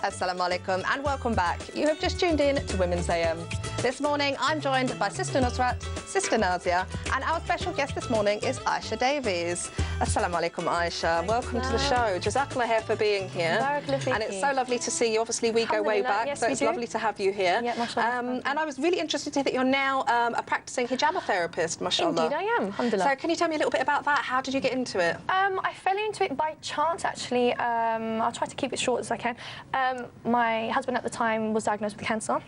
Assalamu alaikum and welcome back. You have just tuned in to Women's AM. This morning I'm joined by Sister Nusrat, Sister Nazia, and our special guest this morning is Aisha Davies. Assalamu alaikum, Aisha. Welcome to the show. Jazakallah khair for being here. And it's so lovely to see you. Obviously we go way back, yes, so it's lovely to have you here. Yeah, mashallah. And I was really interested to hear that you're now a practicing hijama therapist, mashallah. Indeed I am, alhamdulillah. So can you tell me a little bit about that? How did you get into it? I fell into it by chance, actually. I'll try to keep it short as I can. My husband at the time was diagnosed with cancer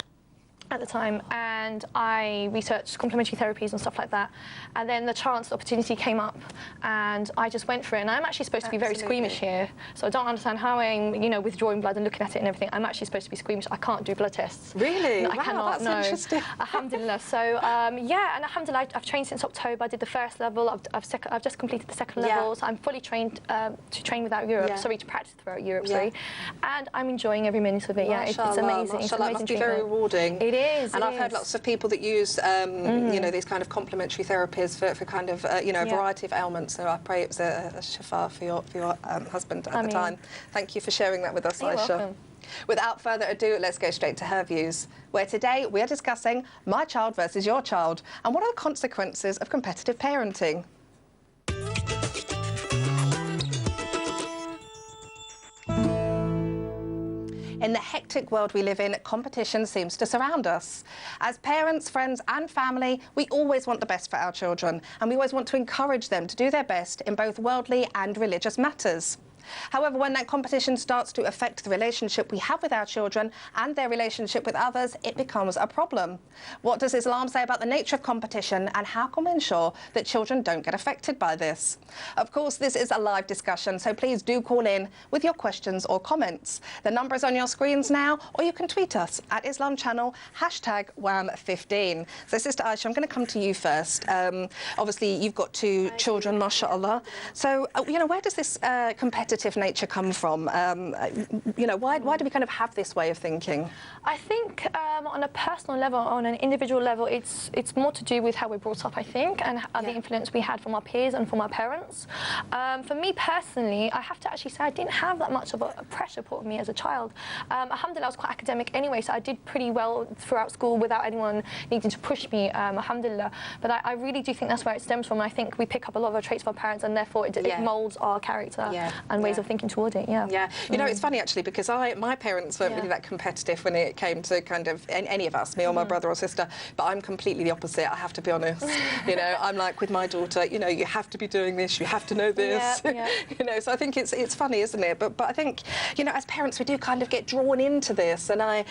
at the time, and I researched complementary therapies and stuff like that, and then the opportunity came up and I just went for it. And I'm actually supposed to be very squeamish here, so I don't understand how I'm, you know, withdrawing blood and looking at it and everything. I'm actually supposed to be squeamish. I can't do blood tests. Really? No, wow, I cannot, that's interesting. Alhamdulillah. So yeah, and alhamdulillah, I've trained since October. I did the first level. I've just completed the second level, so I'm fully trained to train without Europe. Sorry, to practice throughout Europe. Sorry, and I'm enjoying every minute of it. Yeah, it's amazing. It's amazing. It must be very rewarding. It is. And I've heard lots of people that use, you know, these kind of complementary therapies for kind of, you know, a variety of ailments. So I pray it was a shifa for your husband at the time. Thank you for sharing that with us, You're Aisha. welcome. Without further ado, let's go straight to her views, where today we are discussing my child versus your child and what are the consequences of competitive parenting. In the hectic world we live in, competition seems to surround us. As parents, friends and family, we always want the best for our children, and we always want to encourage them to do their best in both worldly and religious matters. However, when that competition starts to affect the relationship we have with our children and their relationship with others, it becomes a problem. What does Islam say about the nature of competition, and how can we ensure that children don't get affected by this? Of course, this is a live discussion, so please do call in with your questions or comments. The number is on your screens now, or you can tweet us at Islam Channel, #WAM15. So, Sister Aisha, I'm going to come to you first. Obviously, you've got two children, mashallah. So, you know, where does this competitive nature come from? You know, why do we kind of have this way of thinking? I think on a personal level, on an individual level, it's more to do with how we're brought up, I think, and the influence we had from our peers and from our parents. For me personally, I have to actually say I didn't have that much of a pressure put on me as a child. Alhamdulillah, I was quite academic anyway, so I did pretty well throughout school without anyone needing to push me, alhamdulillah. But I really do think that's where it stems from. I think we pick up a lot of our traits from our parents, and therefore it moulds our character and ways of thinking toward it. Yeah. You know, it's funny actually, because my parents weren't really that competitive when it came to kind of any of us, me or my brother or sister, but I'm completely the opposite, I have to be honest. You know, I'm like with my daughter, you know, you have to be doing this, you have to know this. You know, so I think it's funny, isn't it? But I think, you know, as parents we do kind of get drawn into this, and I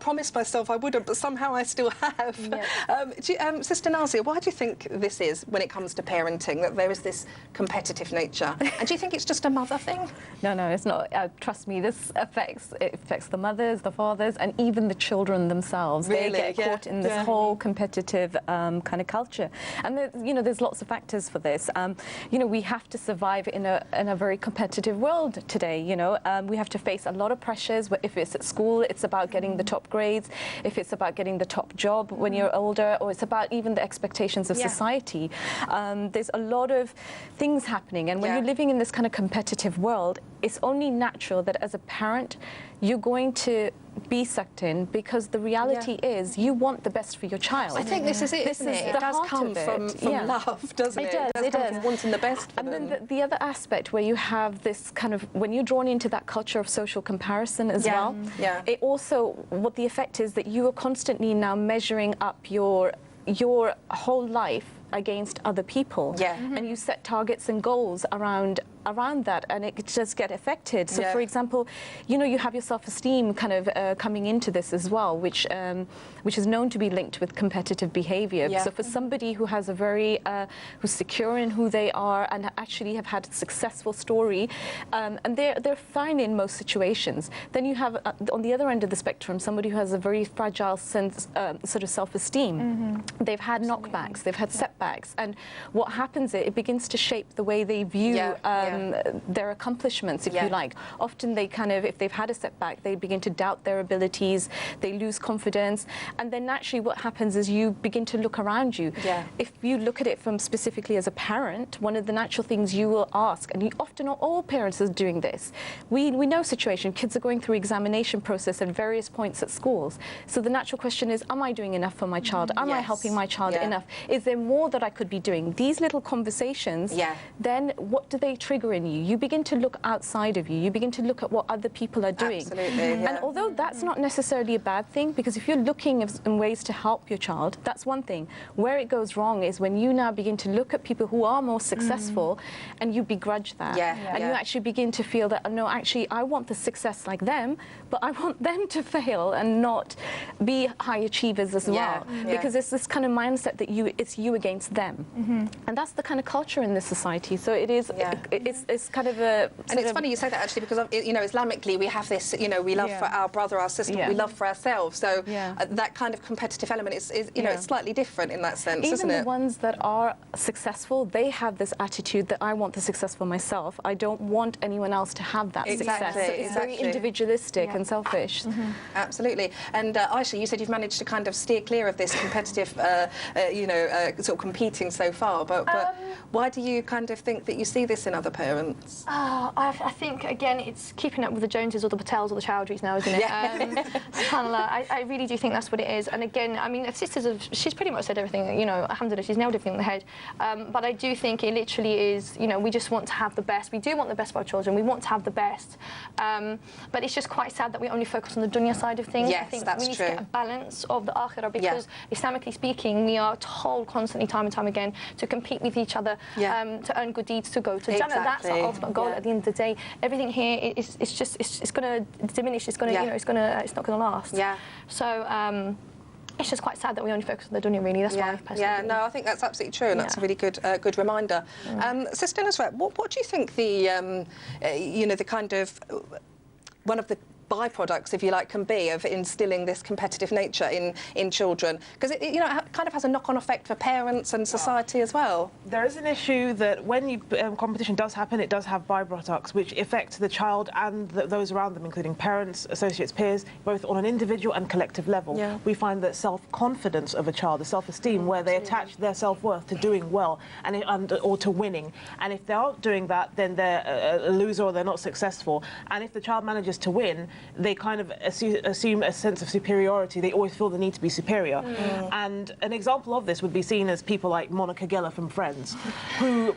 promised myself I wouldn't, but somehow I still have. Sister Nazia, why do you think this is when it comes to parenting, that there is this competitive nature? And do you think it's just a mother thing? No, it's not. Trust me, this affects the mothers, the fathers, and even the children themselves. Really? They get caught in this whole competitive kind of culture. And you know, there's lots of factors for this. You know, we have to survive in a very competitive world today. You know, we have to face a lot of pressures. If it's at school, it's about getting the top grades. If it's about getting the top job when you're older, or it's about even the expectations of society. There's a lot of things happening, and when you're living in this kind of competitive world, it's only natural that as a parent you're going to be sucked in, because the reality is you want the best for your child. I think this is it, isn't it? It does come from love, doesn't it? It does come from wanting the best for them. And then the other aspect where you have this kind of, when you're drawn into that culture of social comparison as well, it also, what the effect is that you are constantly now measuring up your whole life against other people, and you set targets and goals around that, and it just get affected. So for example, you know, you have your self-esteem kind of coming into this as well, which is known to be linked with competitive behavior. So for somebody who has a very who's secure in who they are and actually have had a successful story, and they're fine in most situations, then you have on the other end of the spectrum somebody who has a very fragile sense sort of self-esteem. They've had knockbacks, they've had setbacks, and what happens is it begins to shape the way they view their accomplishments, if you like. Often they kind of, if they've had a setback, they begin to doubt their abilities, they lose confidence, and then naturally what happens is you begin to look around you. If you look at it from specifically as a parent, one of the natural things you will ask, and you often, all parents are doing this, we know situation, kids are going through examination process at various points at schools. So the natural question is, am I doing enough for my child? Am I helping my child enough? Is there more that I could be doing? These little conversations, then what do they trigger in you? You begin to look outside of you. You begin to look at what other people are doing. And although that's not necessarily a bad thing, because if you're looking in ways to help your child, that's one thing. Where it goes wrong is when you now begin to look at people who are more successful and you begrudge that. And you actually begin to feel that, no, actually, I want the success like them, but I want them to fail and not be high achievers as well. Because it's this kind of mindset that it's you against them. And that's the kind of culture in this society. So it is, it's kind of a... And it's funny you say that, actually, because, you know, Islamically, we have this, you know, we love for our brother, our sister, we love for ourselves. So that kind of competitive element is you know, it's slightly different in that sense, isn't it? Even the ones that are successful, they have this attitude that I want the success for myself. I don't want anyone else to have that success. So it's very individualistic and selfish. Absolutely. And Aisha, you said you've managed to kind of steer clear of this competitive, you know, sort of competing so far. But why do you kind of think that you see this in other parents? I think, again, it's keeping up with the Joneses or the Patels or the Chowdhuries now, isn't it? SubhanAllah, I really do think that's what it is. And again, I mean, she's pretty much said everything, you know, alhamdulillah, she's nailed everything on the head. But I do think it literally is, you know, we just want to have the best. We do want the best for our children. We want to have the best. But it's just quite sad that we only focus on the dunya side of things. I think we need to get a balance of the akhirah, because Islamically speaking, we are told constantly, time and time again, to compete with each other, to earn good deeds, to go to Jannah. That's our ultimate goal at the end of the day. Everything here is it's going to diminish. It's going to, you know, it's not going to last. So. It's just quite sad that we only focus on the dunya, really. That's why I personally no, I think that's absolutely true, and that's a really good reminder. Sister Nusrat, what do you think the, you know, the kind of, one of the byproducts, if you like, can be of instilling this competitive nature in children? Because it, you know, it kind of has a knock-on effect for parents and society as well. There is an issue that when competition does happen, it does have byproducts which affect the child and those around them, including parents, associates, peers, both on an individual and collective level. We find that self-confidence of a child, the self-esteem, where they attach their self-worth to doing well or to winning. And if they aren't doing that, then they're a loser or they're not successful. And if the child manages to win, they kind of assume a sense of superiority. They always feel the need to be superior. And an example of this would be seen as people like Monica Geller from Friends, who,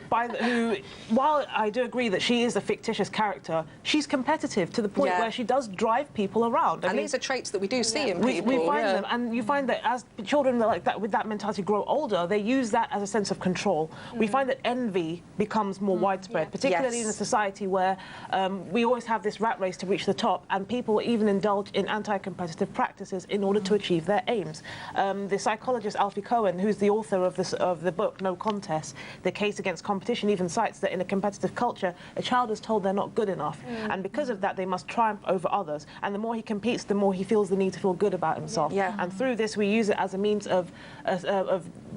while I do agree that she is a fictitious character, she's competitive to the point where she does drive people around. And these are traits that we do see in people. We find them, and you find that as children like that, with that mentality grow older, they use that as a sense of control. We find that envy becomes more widespread, particularly in a society where we always have this rat race to reach the top, and people even indulge in anti-competitive practices in order to achieve their aims. The psychologist Alfie Cohen, who's the author of the book No Contest, The Case Against Competition, even cites that in a competitive culture, a child is told they're not good enough, and because of that, they must triumph over others. And the more he competes, the more he feels the need to feel good about himself. And through this, we use it as a means of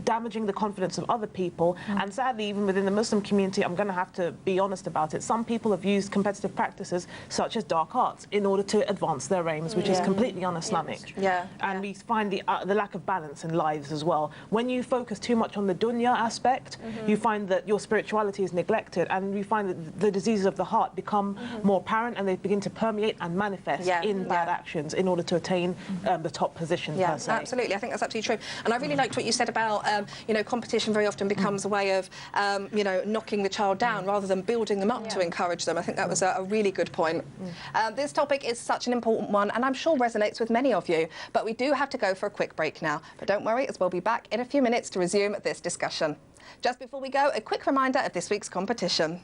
damaging the confidence of other people. And sadly, even within the Muslim community, I'm going to have to be honest about it, some people have used competitive practices such as dark arts in order to advance their aims, which is completely un-Islamic. And we find the lack of balance in lives as well. When you focus too much on the dunya aspect, you find that your spirituality is neglected, and you find that the diseases of the heart become more apparent, and they begin to permeate and manifest in bad actions in order to attain the top position. Absolutely. I think that's absolutely true. And I really liked what you said about, you know, competition very often becomes a way of, you know, knocking the child down rather than building them up to encourage them. I think that was a really good point. This topic is such an important one, and I'm sure resonates with many of you. But we do have to go for a quick break now. But don't worry, as we'll be back in a few minutes to resume this discussion. Just before we go, a quick reminder of this week's competition.